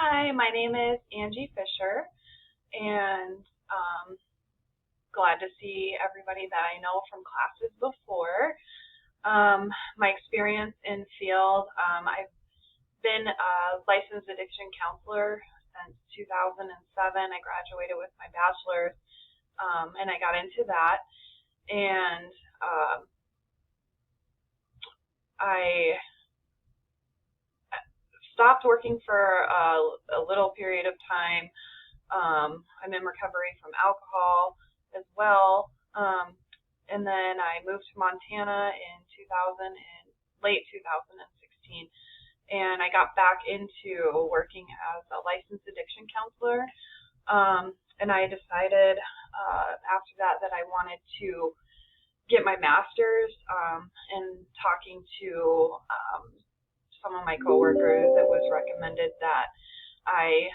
Hi, my name is Angie Fisher, and glad to see everybody that I know from classes before. My experience in field, I've been a licensed addiction counselor since 2007. I graduated with my bachelor's, and I got into that, and I stopped working for a little period of time. I'm in recovery from alcohol as well. And then I moved to Montana in late 2016, and I got back into working as a licensed addiction counselor. And I decided after that I wanted to get my master's, and talking to some of my coworkers, it was recommended that I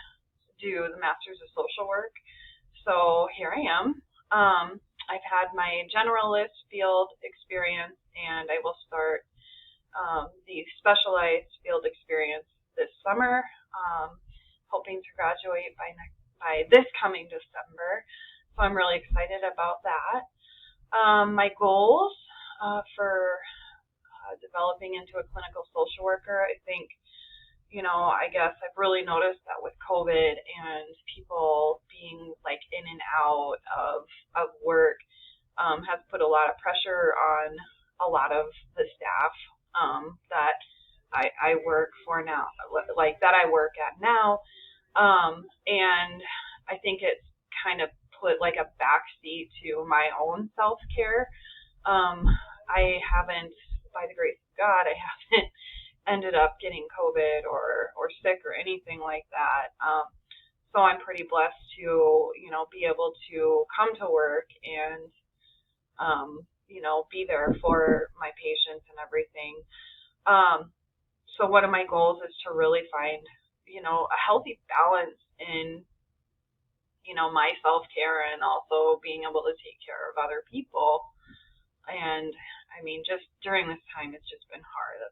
do the Master's of Social Work. So here I am. I've had my generalist field experience, and I will start the specialized field experience this summer, hoping to graduate by this coming December. So I'm really excited about that. My goals for developing into a clinical social worker, I think, I guess I've really noticed that with COVID and people being like in and out of work, has put a lot of pressure on a lot of the staff that I work for now, like that I work at now. And I think it's kind of put like a backseat to my own self-care. I haven't, by the grace of God, I haven't ended up getting COVID or sick or anything like that. So I'm pretty blessed to, be able to come to work and, be there for my patients and everything. So one of my goals is to really find, a healthy balance in, my self-care and also being able to take care of other people. And I mean, just during this time, it's just been hard.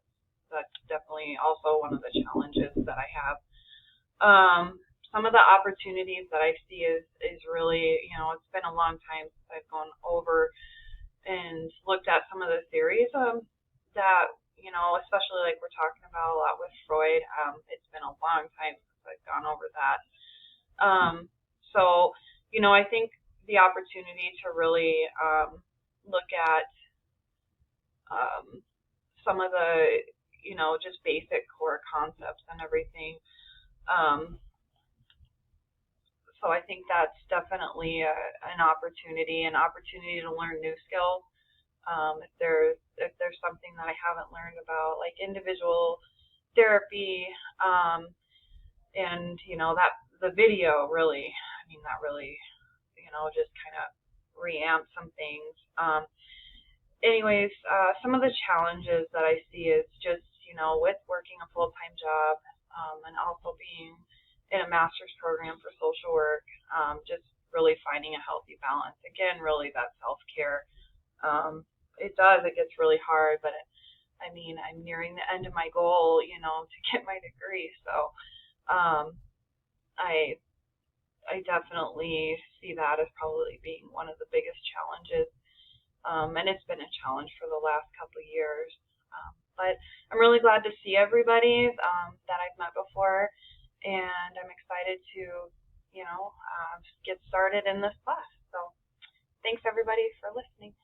That's definitely also one of the challenges that I have. Some of the opportunities that I see is really, it's been a long time since I've gone over and looked at some of the theories that, especially like we're talking about a lot with Freud. It's been a long time since I've gone over that. So, I think the opportunity to really look at some of the, just basic core concepts and everything. So I think that's definitely an opportunity to learn new skills. If there's something that I haven't learned about, like individual therapy, and that the video really, that really, just kind of reamp some things. Anyways, some of the challenges that I see is just, with working a full-time job, and also being in a master's program for social work, just really finding a healthy balance. Again, really that self-care. It gets really hard, but I'm nearing the end of my goal, to get my degree. So, I definitely see that as probably being one of the biggest challenges. And it's been a challenge for the last couple of years. But I'm really glad to see everybody that I've met before, and I'm excited to, get started in this class. So thanks everybody for listening.